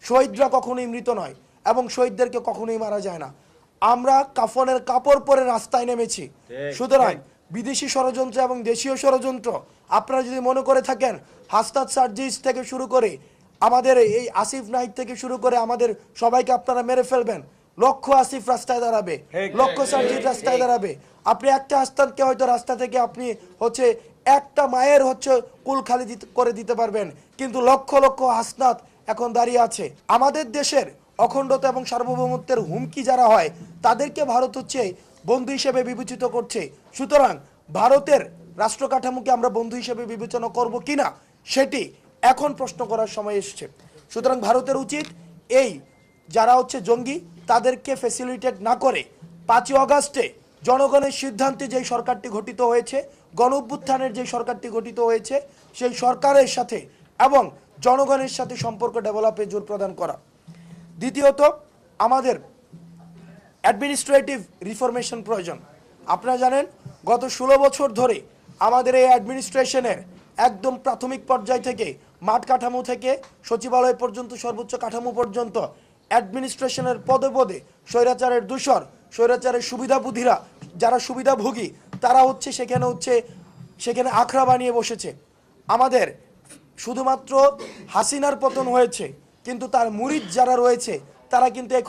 শহীদরা কখনোই মৃত নয় এবং শহীদদেরকে কখনোই মারা যায় না। আমরা কাফনের কাপড় পরে রাস্তায় নেমেছি। সুতরাং বিদেশি ষড়যন্ত্র এবং দেশীয় ষড়যন্ত্র আপনারা যদি মনে করে থাকেন, হাসনাত সার্জিস থেকে শুরু করে আমাদের এই আসিফ নাহিদ থেকে শুরু করে আমাদের সবাইকে আপনারা মেরে ফেলবেন, লক্ষ আসিফ রাস্তায় দাঁড়াবে, লক্ষ সার্জিস রাস্তায় দাঁড়াবে। আপনি একটা হাসনাতকে হয়তো রাস্তা থেকে আপনি হচ্ছে একটা মায়ের হচ্ছে কুল খালি করে দিতে পারবেন, কিন্তু লক্ষ লক্ষ হাসনাত এখন দাঁড়িয়ে আছে। আমাদের দেশের অখণ্ডতা এবং সার্বভৌমত্বের হুমকি যারা হয় তাদেরকে ভারত হচ্ছে বন্ধু হিসেবে বিবেচিত করছে। সুতরাং ভারতের রাষ্ট্র কাঠামোকে আমরা বন্ধু হিসেবে বিবেচনা করব কিনা সেটি এখন প্রশ্ন করার সময় এসেছে। সুতরাং ভারতের উচিত এই যারা হচ্ছে জঙ্গি তাদেরকে ফ্যাসিলিটেট না করে 5ই আগস্টে জনগণের সিদ্ধান্তে যেই সরকারটি গঠিত হয়েছে, গণ অভ্যুত্থানের যে সরকারটি গঠিত হয়েছে, সেই সরকারের সাথে এবং জনগণের সাথে সম্পর্ক ডেভেলপে জোর প্রদান করা। দ্বিতীয়ত, আমাদের অ্যাডমিনিস্ট্রেটিভ রিফরমেশন প্রয়োজন। আপনারা জানেন গত 16 বছর ধরে আমাদের এই অ্যাডমিনিস্ট্রেশনের একদম প্রাথমিক পর্যায় থেকে মাঠ কাঠামো থেকে সচিবালয় পর্যন্ত সর্বোচ্চ কাঠামো পর্যন্ত অ্যাডমিনিস্ট্রেশনের পদে পদে স্বৈরাচারের দূষর, স্বৈরাচারের সুবিধাভোগীরা যারা সুবিধাভোগী তারা হচ্ছে সেখানে আখড়া বানিয়ে বসেছে। আমাদের শুধুমাত্র হাসিনার পতন হয়েছে, কিন্তু তার মুরিদ যারা রয়েছে তারা কিন্তু এই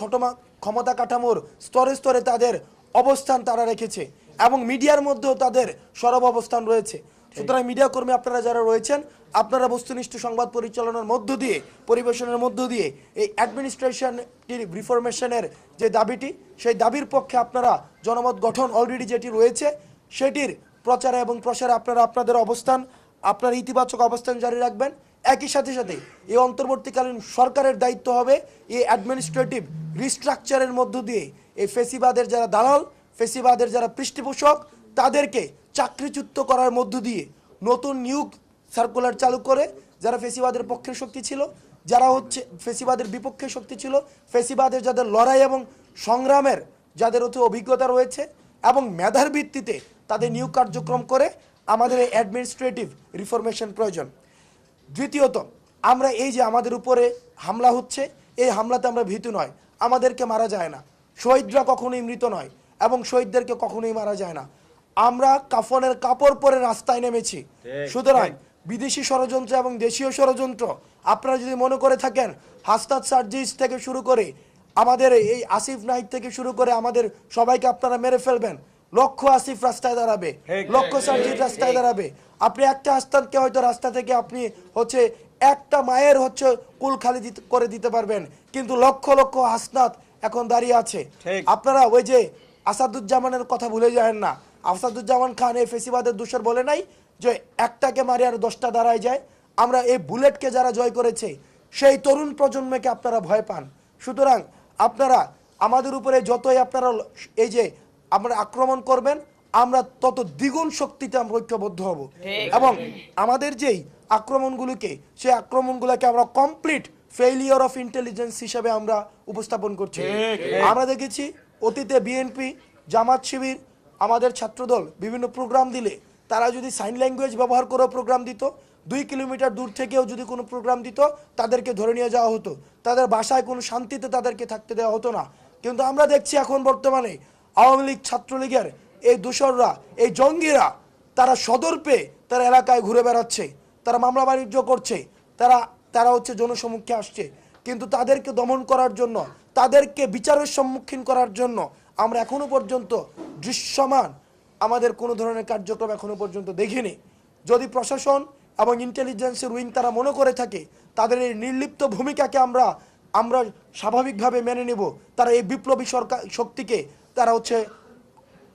ক্ষমতা কাঠামোর স্তরে স্তরে তাদের অবস্থান তারা রেখেছে এবং মিডিয়ার মধ্যেও তাদের সরব অবস্থান রয়েছে। সুতরাং মিডিয়া কর্মী আপনারা যারা রয়েছেন, আপনারা বস্তুনিষ্ঠ সংবাদ পরিচালনার মধ্য দিয়ে, পরিবেশনের মধ্য দিয়ে এই অ্যাডমিনিস্ট্রেশনটির রিফরমেশনের যে দাবিটি, সেই দাবির পক্ষে আপনারা জনমত গঠন অলরেডি যেটি রয়েছে সেটির প্রচারে এবং প্রসারে আপনারা আপনাদের অবস্থান, আপনার ইতিবাচক অবস্থান জারি রাখবেন। একই সাথে সাথে এই অন্তর্বর্তীকালীন সরকারের দায়িত্ব হবে এই অ্যাডমিনিস্ট্রেটিভ রিস্ট্রাকচারের মধ্য দিয়ে এই ফেসিবাদের যারা দালাল, ফেসিবাদের যারা পৃষ্ঠপোষক তাদেরকে চাকরিচ্যুত করার মধ্য দিয়ে নতুন নিয়োগ সার্কুলার চালু করে যারা ফেসিবাদের পক্ষের শক্তি ছিল, যারা হচ্ছে ফেসিবাদের বিপক্ষে শক্তি ছিল, ফেসিবাদের যাদের লড়াই এবং সংগ্রামের যাদের অতি অভিজ্ঞতা রয়েছে এবং মেধার ভিত্তিতে তাদের নিয়োগ কার্যক্রম করে আমাদের এই অ্যাডমিনিস্ট্রেটিভ রিফরমেশন প্রয়োজন। দ্বিতীয়ত, আমরা এই যে আমাদের উপরে হামলা হচ্ছে, এই হামলাতে আমরা ভীতু নয়, আমাদেরকে মারা যায় না, শহীদরা কখনোই মৃত নয় এবং শহীদদেরকে কখনোই মারা যায় না। আমরা কাফনের কাপড় পরে রাস্তায় নেমেছি। সুতরাং বিদেশি ষড়যন্ত্র এবং দেশীয় ষড়যন্ত্র আপনারা যদি মনে করে থাকেন, হাসনাত সার্জিস থেকে শুরু করে আমাদের এই আসিফ নাহিদ থেকে শুরু করে আমাদের সবাইকে আপনারা মেরে ফেলবেন, লক্ষ আসিফ রাস্তায় দাঁড়াবে, লক্ষ সার্জিস রাস্তায় দাঁড়াবে। আপনি একটা হাসনাতকে হয়তো রাস্তা থেকে আপনি হচ্ছে একটা মায়ের হচ্ছে কুল খালি করে দিতে পারবেন, কিন্তু লক্ষ লক্ষ হাসনাত এখন দাঁড়িয়ে আছে। আপনারা ওই যে আসাদুজ্জামানের কথা ভুলে যায় না। আসাদুজ্জামান খান এই ফেসিবাদের দূষর বলে নাই যে একটাকে মারি আর 10টা দাঁড়ায় যায়। আমরা এই বুলেটকে যারা জয় করেছে সেই তরুণ প্রজন্মকে আপনারা ভয় পান। সুতরাং আপনারা আমাদের উপরে যতই আপনারা এই যে আমরা আক্রমণ করবেন, আমরা তত দ্বিগুণ শক্তিতে আমরা ঐক্যবদ্ধ হব এবং আমাদের যেই আক্রমণগুলোকে সেই আক্রমণগুলোকে আমরা কমপ্লিট ফেইলিওর অফ ইন্টেলিজেন্স হিসেবে আমরা উপস্থাপন করছি। আমরা দেখেছি অতীতে বিএনপি, জামাত শিবির, আমাদের ছাত্রদল বিভিন্ন প্রোগ্রাম দিলে তারা যদি সাইন ল্যাঙ্গুয়েজ ব্যবহার করে প্রোগ্রাম দিত, 2 কিলোমিটার দূর থেকেও যদি কোনো প্রোগ্রাম দিত তাদেরকে ধরে নিয়ে যাওয়া হতো, তাদের বাসায় কোনো শান্তিতে তাদেরকে থাকতে দেওয়া হতো না। কিন্তু আমরা দেখছি এখন বর্তমানে আওয়ামী লীগ, ছাত্রলীগের এই দূষররা, এই জঙ্গিরা তারা সদর পেয়ে তারা এলাকায় ঘুরে বেড়াচ্ছে, তারা মামলা বাণিজ্য করছে, তারা হচ্ছে জনসমক্ষে আসছে। কিন্তু তাদেরকে দমন করার জন্য, তাদেরকে বিচারের সম্মুখীন করার জন্য আমরা এখনো পর্যন্ত দৃশ্যমান আমাদের কোনো ধরনের কার্যক্রম এখনো পর্যন্ত দেখিনি। যদি প্রশাসন এবং ইন্টেলিজেন্সের উইং তারা মনে করে থাকে তাদের এই নির্লিপ্ত ভূমিকাকে আমরা স্বাভাবিকভাবে মেনে নেব, তারা এই বিপ্লবী সরকার শক্তিকে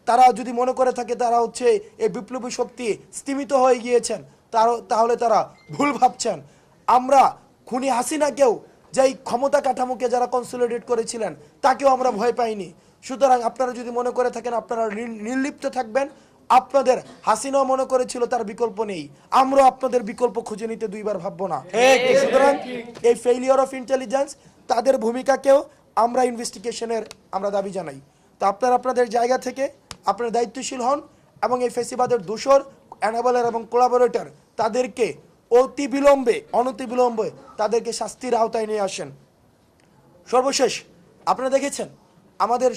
তারা যদি মনে করে থাকে তারা হচ্ছে এই বিপ্লবী শক্তি স্তিমিত হয়ে গিয়েছেন, তাহলে তারা ভুল ভাবছেন। আমরা খুনি হাসিনাকেও, যেই ক্ষমতা কাঠামোকে যারা কনসলিডেট করেছিলেন তাকেও আমরা ভয় পাইনি। সুতরাং আপনারা যদি মনে করে থাকেন আপনারা নির্লিপ্ত থাকবেন, আপনাদের হাসিনাও মনে করেছিল তার বিকল্প নেই, আমরা আপনাদের বিকল্প খুঁজে নিতে দুইবার ভাববো না। সুতরাং এই ফেইলিওর অফ ইন্টেলিজেন্স তাদের ভূমিকাকেও আমরা ইনভেস্টিগেশনের আমরা দাবি জানাই। তো আপনারা আপনাদের জায়গা থেকে আপনারা দায়িত্বশীল হন এবং এই ফেসিবাদের দূষর, অ্যানাবলার এবং কোলাবোরেটর তাদেরকে অনতিবিলম্বে তাদেরকে শাস্তির আওতায় নিয়ে আসেন। সর্বশেষ আপনারা দেখেছেন আমাদের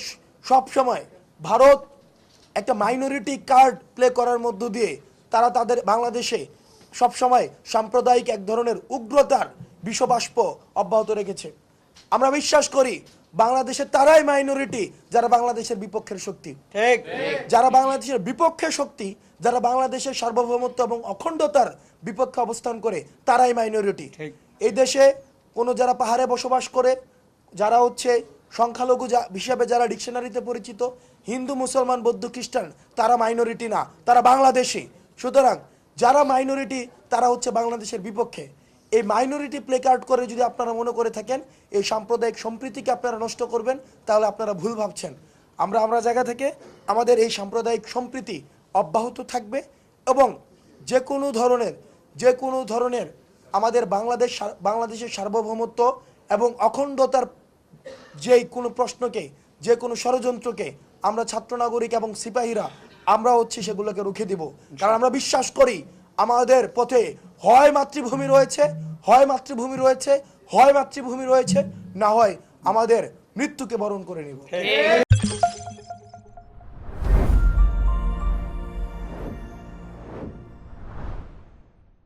সব সময় ভারত একটা মাইনরিটি কার্ড প্লে করার মধ্য দিয়ে তারা তাদের বাংলাদেশে সবসময় সাম্প্রদায়িক এক ধরনের উগ্রতার বিষবাষ্প অব্যাহত রেখেছে। আমরা বিশ্বাস করি বাংলাদেশে তারাই মাইনরিটি যারা বাংলাদেশের বিপক্ষের শক্তি, ঠিক যারা বাংলাদেশের বিপক্ষে শক্তি, যারা বাংলাদেশের সার্বভৌমত্ব এবং অখণ্ডতার বিপক্ষে অবস্থান করে তারাই মাইনরিটি। এই দেশে কোনো যারা পাহাড়ে বসবাস করে, যারা হচ্ছে সংখ্যালঘু হিসাবে যারা ডিকশনারিতে পরিচিত, হিন্দু মুসলমান বৌদ্ধ খ্রিস্টান, তারা মাইনরিটি না, তারা বাংলাদেশি। সুতরাং যারা মাইনরিটি তারা হচ্ছে বাংলাদেশের বিপক্ষে। এই মাইনরিটি প্লে কার্ড করে যদি আপনারা মনে করে থাকেন এই সাম্প্রদায়িক সম্প্রীতিকে আপনারা নষ্ট করবেন, তাহলে আপনারা ভুল ভাবছেন। আমরা জায়গা থেকে আমাদের এই সাম্প্রদায়িক সম্প্রীতি অব্যাহত থাকবে এবং যে কোনো ধরনের আমাদের বাংলাদেশের সার্বভৌমত্ব এবং অখণ্ডতার যে কোনো প্রশ্নকে, যে কোনো ষড়যন্ত্রকে আমরা ছাত্র নাগরিক এবং সিপাহীরা আমরা হচ্ছে সেগুলোকে রুখে দিব। কারণ আমরা বিশ্বাস করি আমাদের পথে হয় মাতৃভূমি রয়েছে, না হয় আমাদের মৃত্যুকে বরণ করে নিব।